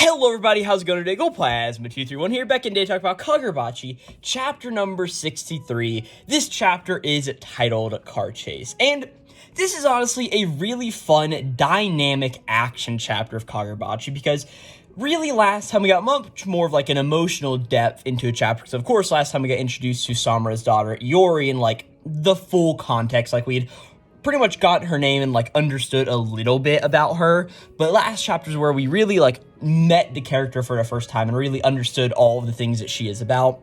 Hello everybody, how's it going today? Glowplasma231 here, back in today to talk about Kagurabachi, chapter number 63. This chapter is titled Car Chase, and this is honestly a really fun, dynamic action chapter of Kagurabachi, because really last time we got much more of like an emotional depth into a chapter, because of course last time we got introduced to Samura's daughter, Iori, in like the full context, like we had pretty much got her name and like understood a little bit about her, but last chapter is where we really like met the character for the first time and really understood all of the things that she is about,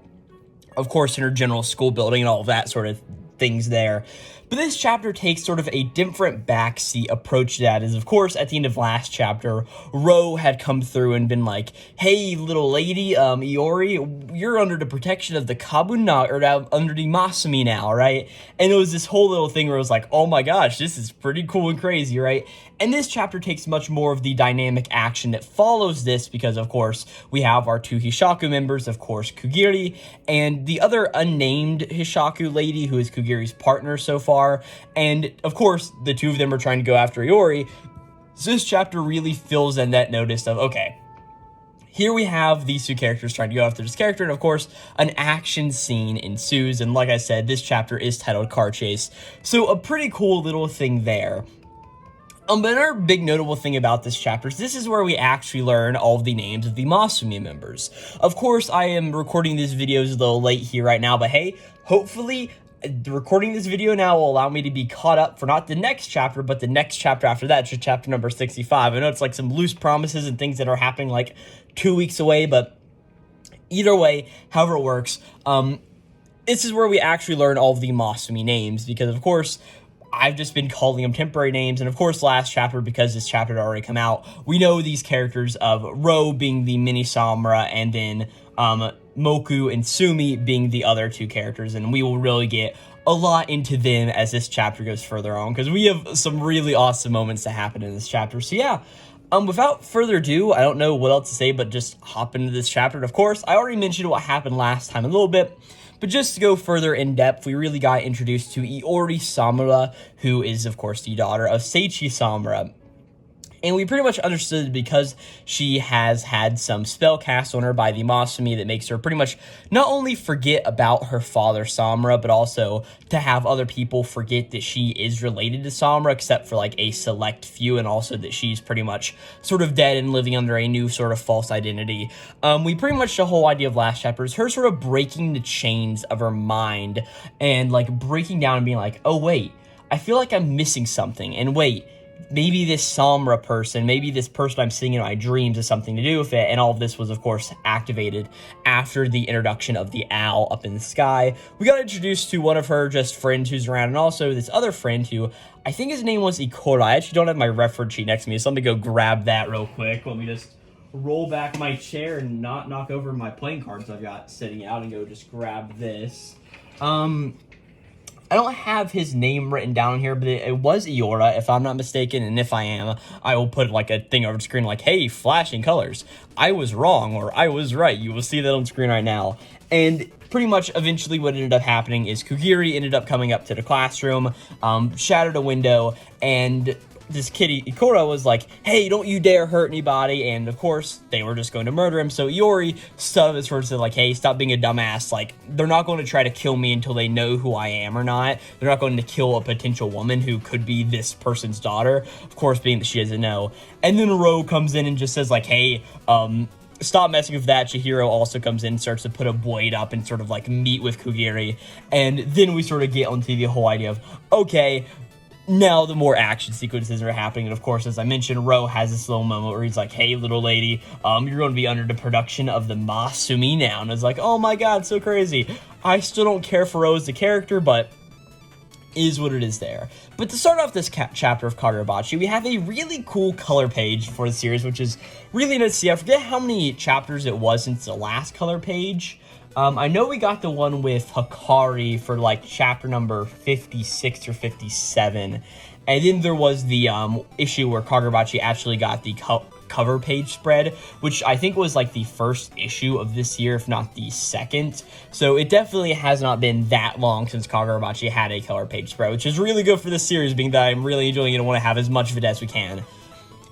of course in her general school building and all of that sort of things there. But this chapter takes sort of a different backseat approach to that, as of course at the end of last chapter, Ro had come through and been like, hey little lady, Iori, you're under the protection of the Kabuna, or under the Masumi now, right? And it was this whole little thing where it was like, oh my gosh, this is pretty cool and crazy, right? And this chapter takes much more of the dynamic action that follows this, because of course we have our two Hishaku members, of course Kugiri, and the other unnamed Hishaku lady who is Kugiri's partner so far, and of course the two of them are trying to go after Iori. So this chapter really fills in that notice of, okay, here we have these two characters trying to go after this character, and of course, an action scene ensues, and like I said, this chapter is titled Car Chase, so a pretty cool little thing there. But another big notable thing about this chapter is this is where we actually learn all of the names of the Masumi members. Of course, I am recording these videos a little late here right now, but hey, hopefully recording this video now will allow me to be caught up for not the next chapter, but the next chapter after that, just chapter number 65. I know it's like some loose promises and things that are happening like 2 weeks away, but either way, however it works, this is where we actually learn all of the Masumi names, because of course, I've just been calling them temporary names, and of course last chapter, because this chapter had already come out, we know these characters of Ro being the mini Samura, and then Moku and Sumi being the other two characters, and we will really get a lot into them as this chapter goes further on, because we have some really awesome moments that happen in this chapter. So yeah, without further ado, I don't know what else to say, but just hop into this chapter. And of course, I already mentioned what happened last time a little bit, but just to go further in depth, we really got introduced to Iori Samura, who is, of course, the daughter of Seichi Samura. And we pretty much understood because she has had some spell cast on her by the Masumi that makes her pretty much not only forget about her father Samura, but also to have other people forget that she is related to Samura, except for like a select few, and also that she's pretty much sort of dead and living under a new sort of false identity. We pretty much, the whole idea of last chapter is her sort of breaking the chains of her mind and like breaking down and being like, oh wait, I feel like I'm missing something, and wait, maybe this Samura person, maybe this person I'm seeing in my dreams has something to do with it. And all of this was, of course, activated after the introduction of the owl up in the sky. We got introduced to one of her just friends who's around, and also this other friend who I think his name was Ikora. I actually don't have my reference sheet next to me, so let me go grab that real quick. Let me just roll back my chair and not knock over my playing cards I've got sitting out, and go just grab this. I don't have his name written down here, but it was Iora, if I'm not mistaken, and if I am, I will put like a thing over the screen like, hey, flashing colors, I was wrong, or I was right. You will see that on screen right now. And pretty much eventually what ended up happening is Kugiri ended up coming up to the classroom, shattered a window, and this kitty Ikora was like, hey, don't you dare hurt anybody, and of course they were just going to murder him. So Iori stubbed his first, said like, hey, stop being a dumbass, like they're not going to try to kill me until they know who I am or not. They're not going to kill a potential woman who could be this person's daughter, of course being that she doesn't know. And then Ro comes in and just says like, hey, stop messing with that. Chihiro also comes in, starts to put a blade up and sort of like meet with Kugiri, and then we sort of get onto the whole idea of, okay, now the more action sequences are happening, and of course, as I mentioned, Ro has this little moment where he's like, hey, little lady, you're going to be under the production of the Masumi now, and it's like, oh my god, so crazy. I still don't care for Ro as the character, but is what it is there. But to start off this chapter of Kagurabachi, we have a really cool color page for the series, which is really nice to see. I forget how many chapters it was since the last color page. I know we got the one with Hikari for like chapter number 56 or 57, and then there was the issue where Kagurabachi actually got the cover page spread, which I think was like the first issue of this year, if not the second. So it definitely has not been that long since Kagurabachi had a color page spread, which is really good for this series, being that I'm really enjoying it and want to have as much of it as we can.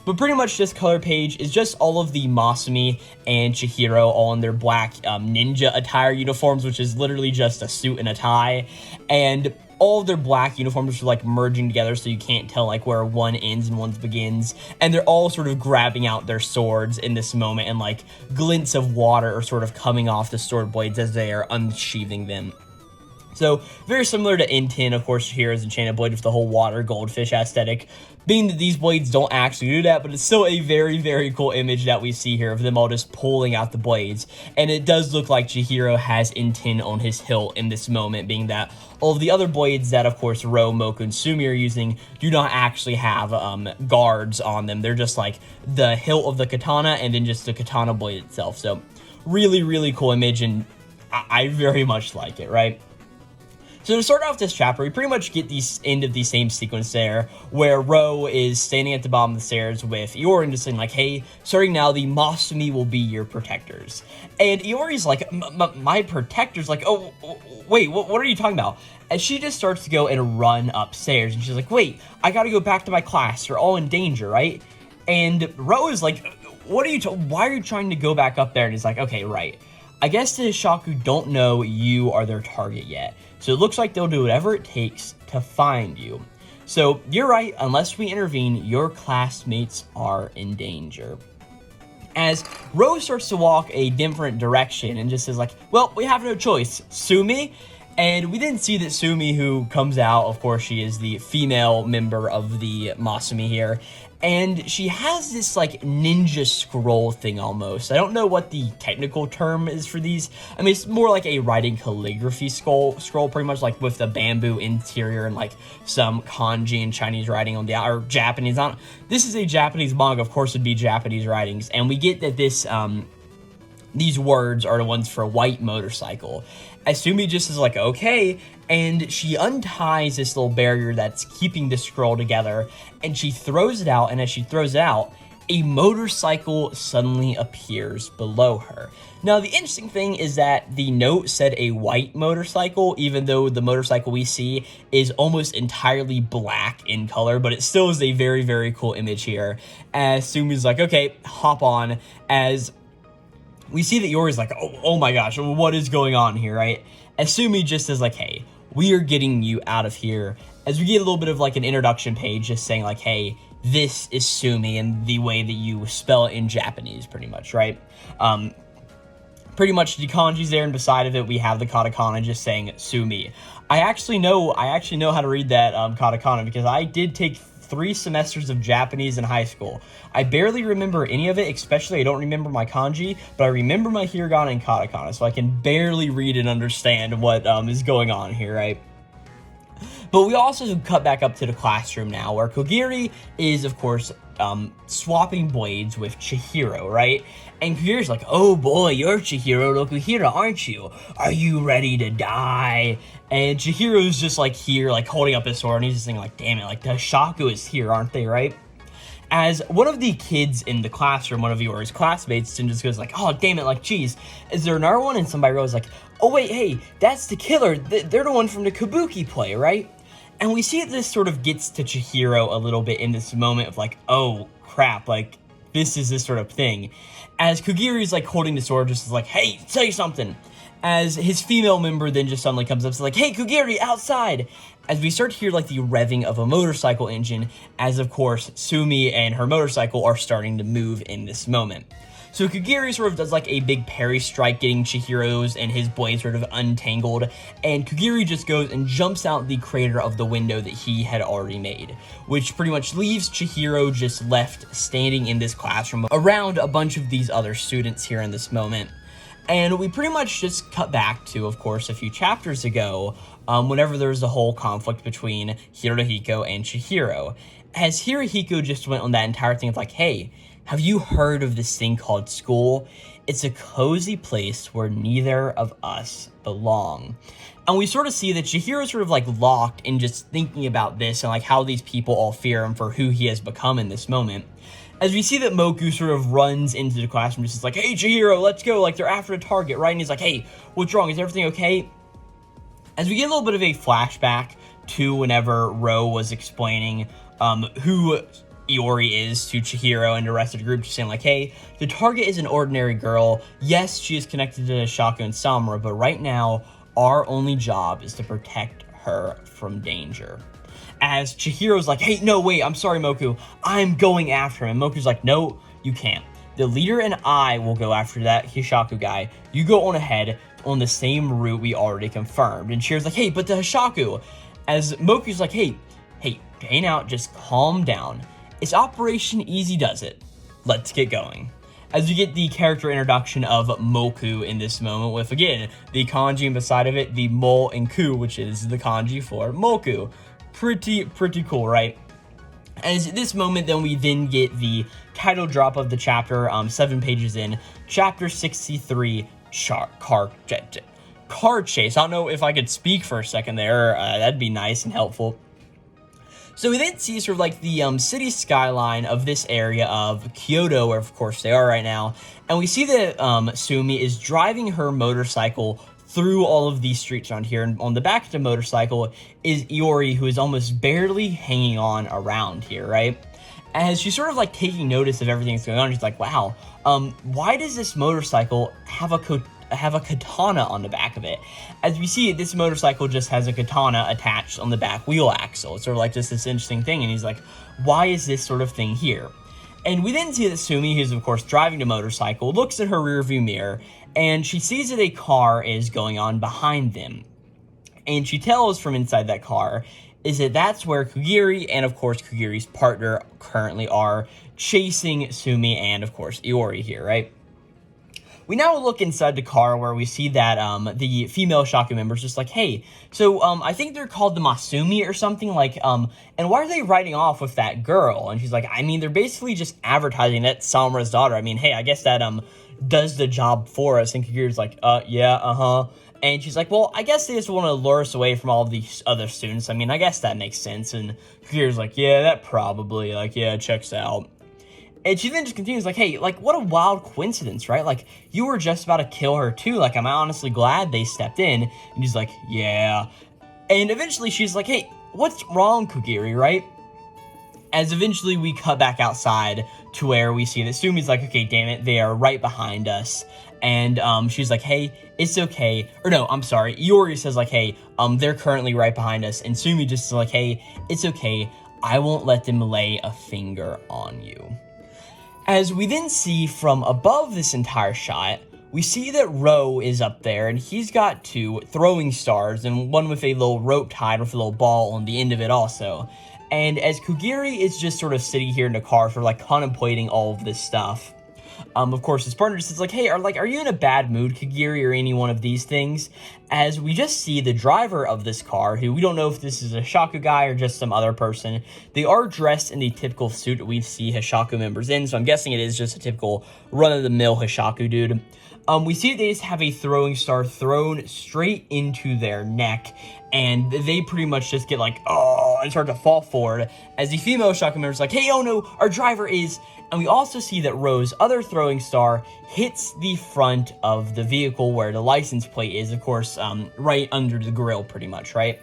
But pretty much this color page is just all of the Masumi and Chihiro all in their black ninja attire uniforms, which is literally just a suit and a tie. And all of their black uniforms are like merging together, so you can't tell like where one ends and one begins. And they're all sort of grabbing out their swords in this moment, and like glints of water are sort of coming off the sword blades as they are unsheathing them. So, very similar to N10, of course, Chihiro's enchanted blade with the whole water goldfish aesthetic. Being that these blades don't actually do that, but it's still a very, very cool image that we see here of them all just pulling out the blades. And it does look like Chihiro has N10 on his hilt in this moment, being that all of the other blades that, of course, Ro, Moku, and Sumi are using do not actually have guards on them. They're just like the hilt of the katana and then just the katana blade itself. So, really, really cool image, and I very much like it, right? So to start off this chapter, we pretty much get the end of the same sequence there, where Ro is standing at the bottom of the stairs with Iori and just saying like, hey, starting now, the Masumi will be your protectors. And Iori's like, my protectors? Like, oh, wait, what are you talking about? As she just starts to go and run upstairs, and she's like, wait, I gotta go back to my class, you're all in danger, right? And Ro is like, why are you trying to go back up there? And he's like, okay, right. I guess the Shaku don't know you are their target yet. So it looks like they'll do whatever it takes to find you. So you're right, unless we intervene, your classmates are in danger. As Rose starts to walk a different direction and just says like, well, we have no choice, Sumi. And we then see that Sumi, who comes out, of course, she is the female member of the Masumi here, and she has this, like, ninja scroll thing almost. I don't know what the technical term is for these. I mean, it's more like a writing calligraphy scroll pretty much, like, with the bamboo interior and, like, some kanji and Chinese writing on the or Japanese. This is a Japanese manga, of course it'd be Japanese writings, and we get that this, these words are the ones for a white motorcycle. Sumi just is like, okay, and she unties this little barrier that's keeping the scroll together, and she throws it out, and as she throws it out, a motorcycle suddenly appears below her. Now, the interesting thing is that the note said a white motorcycle, even though the motorcycle we see is almost entirely black in color, but it still is a very, very cool image here. As Sumi's like, okay, hop on, as we see that Iori's like, oh my gosh, what is going on here, right? As Sumi just is like, hey, we are getting you out of here. As we get a little bit of like an introduction page just saying like, hey, this is Sumi, and the way that you spell it in Japanese, pretty much, right? Pretty much the kanji's there, and beside of it, we have the katakana just saying Sumi. I actually know how to read that katakana because I did take 3 semesters of Japanese in high school. I barely remember any of it, especially I don't remember my kanji, but I remember my hiragana and katakana, so I can barely read and understand what is going on here, right? But we also cut back up to the classroom now, where Kogiri is, of course, swapping blades with Chihiro, right? And Kogiri's like, oh boy, you're Chihiro no Kuhira, aren't you? Are you ready to die? And Chihiro's just like here, like holding up his sword, and he's just thinking like, damn it, like the Shaku is here, aren't they, right? As one of the kids in the classroom, one of Iori's classmates, just goes like, oh, damn it, like, geez, is there another one? And somebody goes like, oh, wait, hey, that's the killer. They're the one from the Kabuki play, right? And we see that this sort of gets to Chihiro a little bit in this moment of like, oh, crap, like, this is this sort of thing. As Kogiri's like holding the sword, just is like, hey, say something. As his female member then just suddenly comes up, so like, hey, Kogiri, outside! As we start to hear like the revving of a motorcycle engine, as of course Sumi and her motorcycle are starting to move in this moment. So Kogiri sort of does like a big parry strike, getting Chihiro's and his blade sort of untangled, and Kogiri just goes and jumps out the crater of the window that he had already made, which pretty much leaves Chihiro just left standing in this classroom around a bunch of these other students here in this moment. And we pretty much just cut back to, of course, a few chapters ago, whenever there was the whole conflict between Hirohiko and Chihiro. As Hirohiko just went on that entire thing of like, hey, have you heard of this thing called school? It's a cozy place where neither of us belong. And we sort of see that Chihiro's sort of like locked in just thinking about this and like how these people all fear him for who he has become in this moment. As we see that Moku sort of runs into the classroom, just like, hey, Chihiro, let's go. Like, they're after the target, right? And he's like, hey, what's wrong? Is everything okay? As we get a little bit of a flashback to whenever Ro was explaining who Iori is to Chihiro and the rest of the group, just saying like, hey, the target is an ordinary girl. Yes, she is connected to Shaku and Samura, but right now, our only job is to protect her from danger. As Chihiro's like, hey, no, wait, I'm sorry, Moku. I'm going after him. Moku's like, no, you can't. The leader and I will go after that Hishaku guy. You go on ahead on the same route we already confirmed. And Chihira's like, hey, but the Hishaku. As Moku's like, hey, hang out, just calm down. It's Operation Easy Does It. Let's get going. As you get the character introduction of Moku in this moment with, again, the kanji beside of it, the mo and ku, which is the kanji for Moku. Pretty cool, right? As at this moment, then we get the title drop of the chapter, 7 pages in, chapter 63, car chase. I don't know if I could speak for a second there. That'd be nice and helpful. So we then see sort of like the city skyline of this area of Kyoto, where of course they are right now, and we see that Sumi is driving her motorcycle through all of these streets around here, and on the back of the motorcycle is Iori, who is almost barely hanging on around here, right? As she's sort of like taking notice of everything that's going on, she's like, wow, why does this motorcycle have a katana on the back of it? As we see, this motorcycle just has a katana attached on the back wheel axle. It's sort of like just this interesting thing, and he's like, why is this sort of thing here? And we then see that Sumi, who's of course driving the motorcycle, looks in her rearview mirror, and she sees that a car is going on behind them. And she tells from inside that car is that that's where Kugiri and of course Kugiri's partner currently are, chasing Sumi and of course Iori here, right? We now look inside the car where we see that the female Shaku member is just like, hey, so I think they're called the Masumi or something, like, and why are they riding off with that girl? And she's like, I mean, they're basically just advertising that Samura's daughter. I mean, hey, I guess that does the job for us. And Kagura's like, yeah, uh-huh. And she's like, well, I guess they just want to lure us away from all of these other students. I mean, I guess that makes sense. And Kagura's like, yeah, that probably, like, yeah, checks out. And she then just continues like, hey, like, what a wild coincidence, right? Like, you were just about to kill her too. Like, I'm honestly glad they stepped in. And he's like, yeah. And eventually she's like, hey, what's wrong, Kugiri, right? As eventually we cut back outside to where we see that Sumi's like, okay, damn it, they are right behind us. And she's like, hey, it's okay. Or no, I'm sorry. Iori says like, hey, they're currently right behind us. And Sumi just is like, hey, it's okay. I won't let them lay a finger on you. As we then see from above this entire shot, we see that Ro is up there, and he's got 2 throwing stars, and one with a little rope tied with a little ball on the end of it also. And as Kugiri is just sort of sitting here in the car, sort of like contemplating all of this stuff, of course, his partner just says like, hey, are you in a bad mood, Kagiri, or any one of these things? As we just see the driver of this car, who we don't know if this is a Hishaku guy or just some other person. They are dressed in the typical suit that we see Hishaku members in, so I'm guessing it is just a typical run-of-the-mill Hishaku dude. We see they just have a throwing star thrown straight into their neck, and they pretty much just get like, oh, and start to fall forward, as the female Hishaku member is like, hey, oh no, our driver is... And we also see that Ro's other throwing star hits the front of the vehicle where the license plate is, of course, right under the grill, pretty much, right?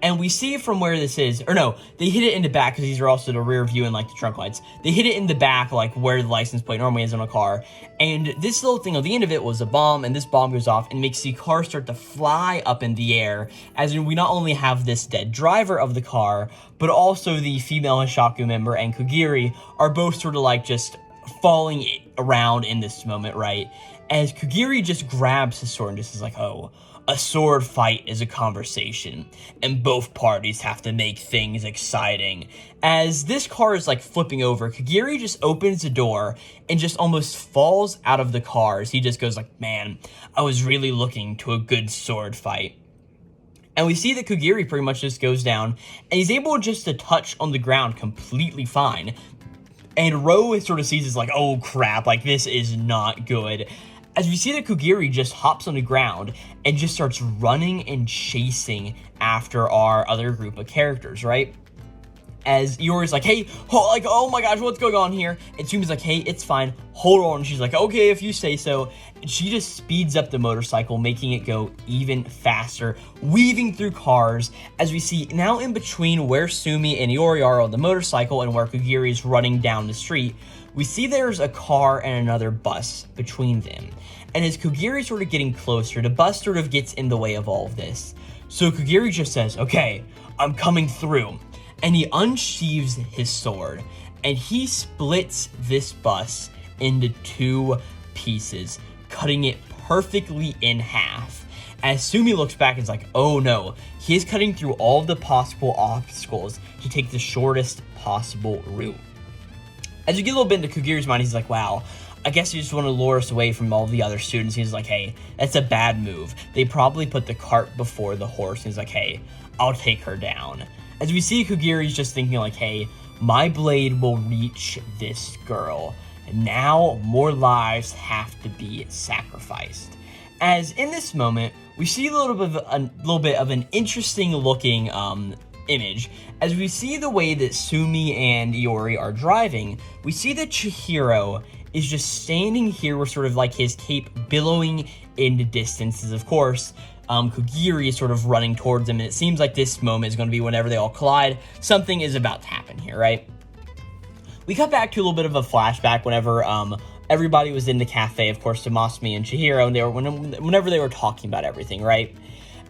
And we see from where this is, or no, they hit it in the back, because these are also the rear view and like the trunk lights. They hit it in the back, like where the license plate normally is on a car. And this little thing on the end of it was a bomb, and this bomb goes off and makes the car start to fly up in the air. As in, we not only have this dead driver of the car, but also the female Hishaku member and Kugiri are both sort of like just falling around in this moment, right? As Kugiri just grabs his sword and just is like, oh, a sword fight is a conversation, and both parties have to make things exciting. As this car is like flipping over, Kagiri just opens the door and just almost falls out of the car as he just goes like, man, I was really looking to a good sword fight. And we see that Kagiri pretty much just goes down, and he's able just to touch on the ground completely fine. And Ro sort of sees this like, oh crap, like this is not good. As we see that Kugiri just hops on the ground and just starts running and chasing after our other group of characters, right? as Iori's like, hey, oh my gosh, what's going on here? And Sumi's like, hey, it's fine, hold on. And she's like, okay, if you say so. And she just speeds up the motorcycle, making it go even faster, weaving through cars, as we see now in between where Sumi and Iori are on the motorcycle and where Kagiri is running down the street. We see there's a car and another bus between them. And as Kagiri's sort of getting closer, the bus sort of gets in the way of all of this. So Kagiri just says, okay, I'm coming through. And he unsheathes his sword, and he splits this bus into 2 pieces, cutting it perfectly in half. As Sumi looks back and is like, oh no, he is cutting through all of the possible obstacles to take the shortest possible route. As you get a little bit into Kagiri's mind, he's like, wow, I guess you just want to lure us away from all the other students. He's like, hey, that's a bad move. They probably put the cart before the horse. And he's like, hey, I'll take her down. As we see Kagiri's just thinking like, hey, my blade will reach this girl. And now more lives have to be sacrificed. As in this moment, we see a little bit of an interesting looking image. As we see the way that Sumi and Iori are driving, we see that Chihiro is just standing here with sort of like his cape billowing in the distance. As of course, Kagiri is sort of running towards him, and it seems like this moment is going to be whenever they all collide. Something is about to happen here, right? We cut back to a little bit of a flashback whenever everybody was in the cafe, of course, to Masumi and Chihiro, and whenever they were talking about everything, right?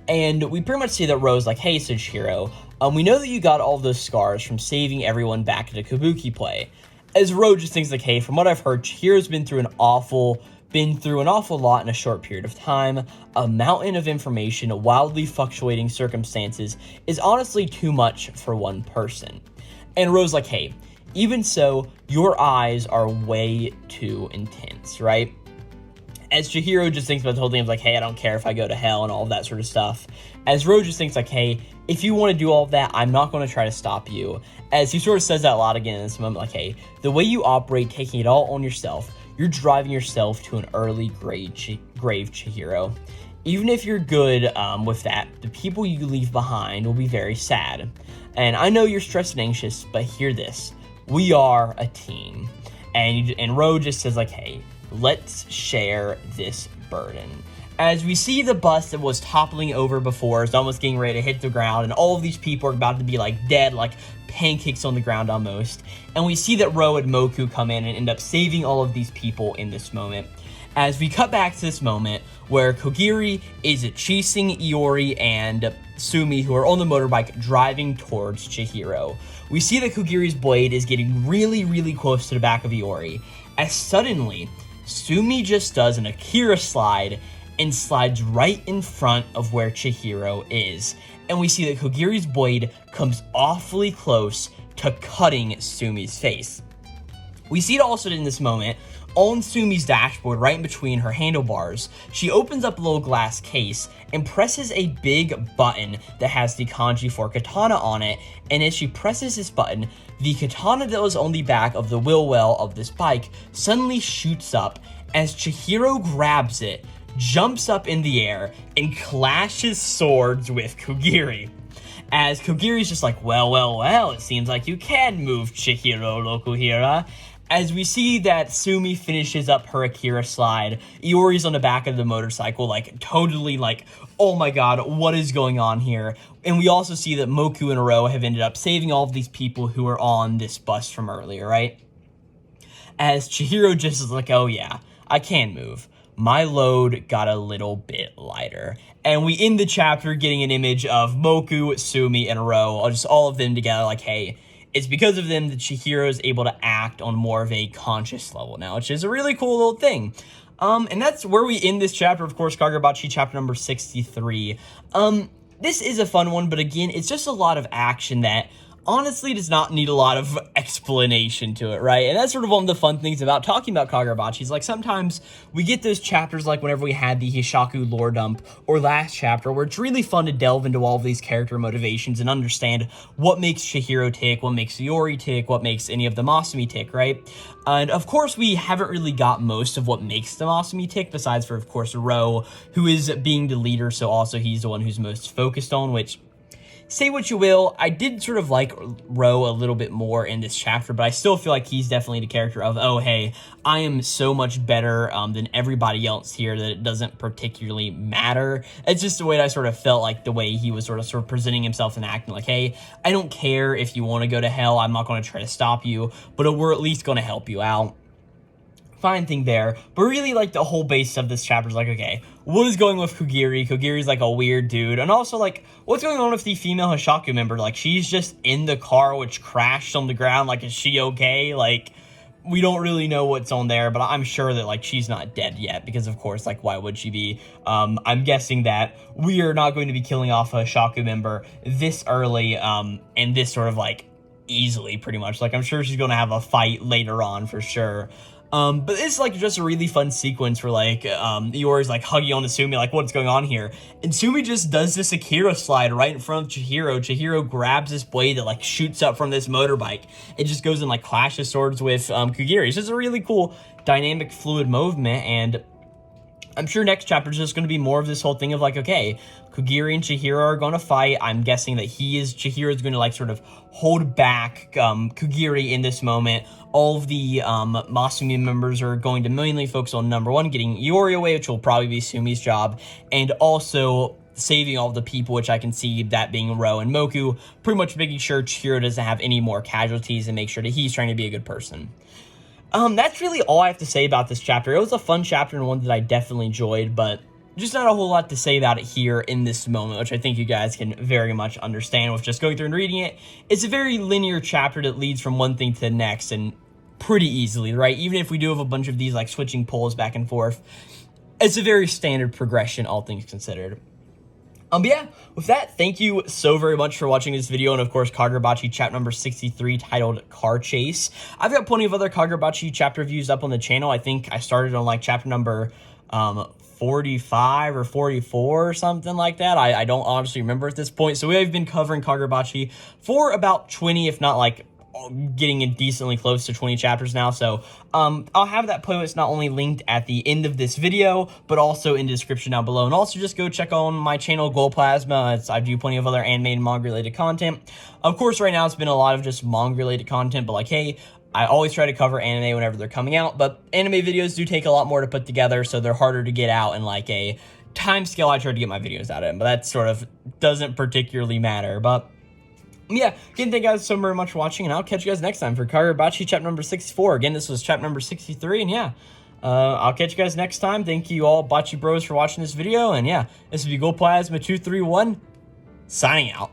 And we pretty much see that Ro's like, hey, said Chihiro, we know that you got all those scars from saving everyone back at the Kabuki play. As Ro just thinks like, hey, from what I've heard, Chihiro's been through an awful lot in a short period of time. A mountain of information, wildly fluctuating circumstances is honestly too much for one person. And Ro's like, hey, even so, your eyes are way too intense, right? As Chihiro just thinks about the whole thing of like, hey, I don't care if I go to hell and all of that sort of stuff. As Ro just thinks like, hey, if you want to do all of that, I'm not going to try to stop you. As he sort of says that a lot again in this moment, like, hey, the way you operate, taking it all on yourself, you're driving yourself to an early grave, Chihiro. Even if you're good with that, the people you leave behind will be very sad. And I know you're stressed and anxious, but hear this. We are a team. And Ro just says like, hey, let's share this burden. As we see the bus that was toppling over before is almost getting ready to hit the ground, and all of these people are about to be like dead, like pancakes on the ground almost. And we see that Ro and Moku come in and end up saving all of these people in this moment. As we cut back to this moment where Kagiri is chasing Iori and Sumi, who are on the motorbike driving towards Chihiro. We see that Kagiri's blade is getting really, really close to the back of Iori, as suddenly Sumi just does an Akira Slide and slides right in front of where Chihiro is. And we see that Kagiri's blade comes awfully close to cutting Sumi's face. We see it also in this moment on Sumi's dashboard, right in between her handlebars. She opens up a little glass case and presses a big button that has the kanji for katana on it. And as she presses this button, the katana that was on the back of the wheel well of this bike suddenly shoots up as Chihiro grabs it, jumps up in the air, and clashes swords with Kagiri. As Kagiri's just like, well, it seems like you can move, Chihiro Lokuhira. As we see that Sumi finishes up her Akira Slide, Iori's on the back of the motorcycle, like, totally like, oh my god, what is going on here? And we also see that Moku and Ro have ended up saving all of these people who were on this bus from earlier, right? As Chihiro just is like, oh yeah, I can move. My load got a little bit lighter. And we end the chapter getting an image of Moku, Sumi, and Ro, just all of them together, like, hey, it's because of them that Chihiro is able to act on more of a conscious level now, which is a really cool little thing. And that's where we end this chapter, of course, Kagurabachi chapter number 63. This is a fun one, but again, it's just a lot of action that honestly does not need a lot of explanation to it, right? And that's sort of one of the fun things about talking about Kagurabachi is like sometimes we get those chapters like whenever we had the Hishaku lore dump or last chapter where it's really fun to delve into all of these character motivations and understand what makes Chihiro tick, what makes Iori tick, what makes any of the Masumi tick, right? And of course we haven't really got most of what makes the Masumi tick besides for, of course, Ro, who is being the leader, so also he's the one who's most focused on, which say what you will, I did sort of like Ro a little bit more in this chapter, but I still feel like he's definitely the character of, oh, hey, I am so much better than everybody else here that it doesn't particularly matter. It's just the way that I sort of felt like the way he was sort of presenting himself and acting like, hey, I don't care if you want to go to hell, I'm not going to try to stop you, but we're at least going to help you out. Fine thing there, but really like the whole base of this chapter is like, okay, what is going with Kogiri? Kogiri's like a weird dude, and also like, what's going on with the female Hoshaku member? Like, she's just in the car which crashed on the ground. Like, is she okay? Like, we don't really know what's on there, but I'm sure that like she's not dead yet, because of course, like, why would she be? I'm guessing that we are not going to be killing off a Hoshaku member this early, and this sort of like easily, pretty much. Like, I'm sure she's going to have a fight later on for sure. But it's like just a really fun sequence where like Iori's like hugging on to Sumi, like, what's going on here? And Sumi just does this Akira slide right in front of Chihiro. Chihiro grabs this blade that like shoots up from this motorbike. It just goes and like clashes swords with Kogiri. It's just a really cool dynamic fluid movement, and I'm sure next chapter is just going to be more of this whole thing of like, okay, Kogiri and Chihiro are going to fight. I'm guessing that Chihiro is going to like sort of hold back Kogiri in this moment. All of the Masumi members are going to mainly focus on number one, getting Iori away, which will probably be Sumi's job, and also saving all the people, which I can see that being Ro and Moku, pretty much making sure Chihiro doesn't have any more casualties and make sure that he's trying to be a good person. That's really all I have to say about this chapter. It was a fun chapter and one that I definitely enjoyed, but just not a whole lot to say about it here in this moment, which I think you guys can very much understand with just going through and reading it. It's a very linear chapter that leads from one thing to the next, and pretty easily, right? Even if we do have a bunch of these like switching poles back and forth, it's a very standard progression, all things considered. But yeah, with that, thank you so very much for watching this video, and of course, Kagurabachi chapter number 63, titled Car Chase. I've got plenty of other Kagurabachi chapter reviews up on the channel. I think I started on like chapter number 45 or 44 or something like that. I don't honestly remember at this point. So we've been covering Kagurabachi for about 20, if not like getting in decently close to 20 chapters now. So I'll have that playlist not only linked at the end of this video, but also in the description down below. And also just go check on my channel, Glowplasma. I do plenty of other anime and manga related content. Of course, right now it's been a lot of just manga related content, but like, hey, I always try to cover anime whenever they're coming out, but anime videos do take a lot more to put together, so they're harder to get out in like a time scale I try to get my videos out in, but that sort of doesn't particularly matter. But yeah, again, thank you guys so very much for watching, and I'll catch you guys next time for Kagurabachi chapter number 64. Again, this was chapter number 63, and yeah, I'll catch you guys next time. Thank you all, Bachi Bros, for watching this video, and yeah, this will be Glowplasma 231, signing out.